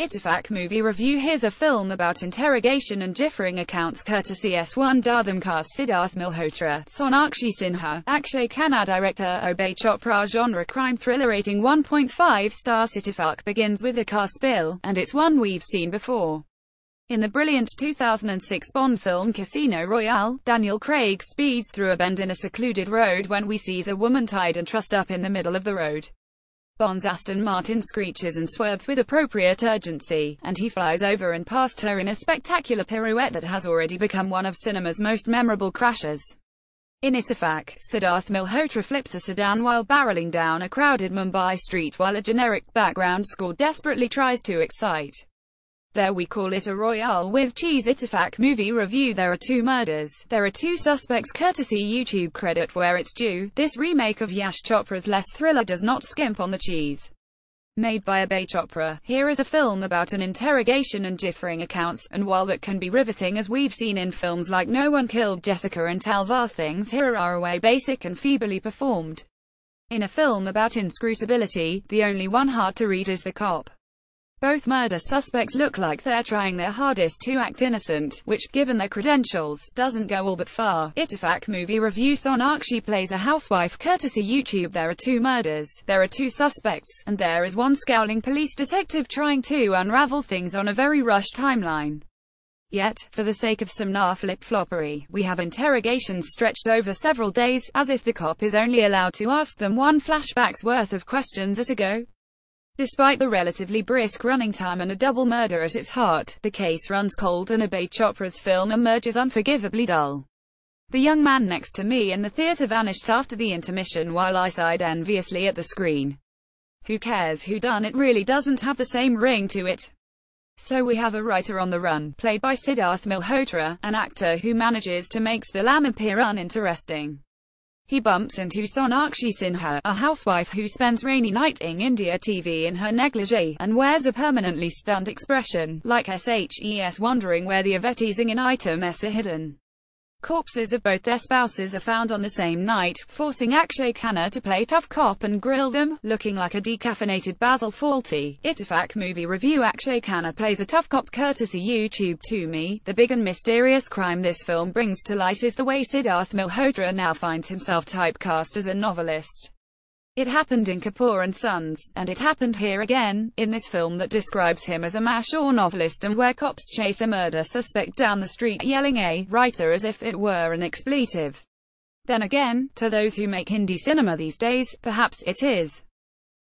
Ittefaq Movie Review Here's a film about interrogation and differing accounts courtesy S1 Dardham cast Siddharth Malhotra, Sonakshi Sinha, Akshay Khanna director Abhay Chopra genre crime thriller rating 1.5 stars. Ittefaq begins with a car spill, and it's one we've seen before. In the brilliant 2006 Bond film Casino Royale, Daniel Craig speeds through a bend in a secluded road when we sees a woman tied and trussed up in the middle of the road. Bond's Aston Martin screeches and swerves with appropriate urgency, and he flies over and past her in a spectacular pirouette that has already become one of cinema's most memorable crashes. In Ittefaq, Siddharth Malhotra flips a sedan while barreling down a crowded Mumbai street while a generic background score desperately tries to excite. There we call it a royale with cheese. Ittefaq Movie Review. There are two murders. There are two suspects courtesy YouTube credit where it's due. This remake of Yash Chopra's less thriller does not skimp on the cheese. Made by Abhay Chopra, here is a film about an interrogation and differing accounts, and while that can be riveting as we've seen in films like No One Killed Jessica and Talvar, things here are away basic and feebly performed. In a film about inscrutability, the only one hard to read is the cop. Both murder suspects look like they're trying their hardest to act innocent, which, given their credentials, doesn't go all that far. Ittefaq Movie Review. Sonakshi plays a housewife courtesy YouTube. There are two murders, there are two suspects, and there is one scowling police detective trying to unravel things on a very rushed timeline. Yet, for the sake of some flip-floppery, we have interrogations stretched over several days, as if the cop is only allowed to ask them one flashback's worth of questions at a go. Despite the relatively brisk running time and a double murder at its heart, the case runs cold and Abhay Chopra's film emerges unforgivably dull. The young man next to me in the theatre vanished after the intermission while I sighed enviously at the screen. Who cares who done it really doesn't have the same ring to it. So we have a writer on the run, played by Siddharth Malhotra, an actor who manages to make the lamb appear uninteresting. He bumps into Sonakshi Sinha, a housewife who spends rainy nighting India TV in her negligee, and wears a permanently stunned expression, like SHES wondering where the Avetizing in item S are hidden. Corpses of both their spouses are found on the same night, forcing Akshay Khanna to play tough cop and grill them, looking like a decaffeinated Basil Fawlty. Ittefaq Movie Review. Akshay Khanna plays a tough cop courtesy YouTube. To me, the big and mysterious crime this film brings to light is the way Siddharth Malhotra now finds himself typecast as a novelist. It happened in Kapoor and Sons, and it happened here again, in this film that describes him as a mature novelist and where cops chase a murder suspect down the street yelling a writer as if it were an expletive. Then again, to those who make Hindi cinema these days, perhaps it is.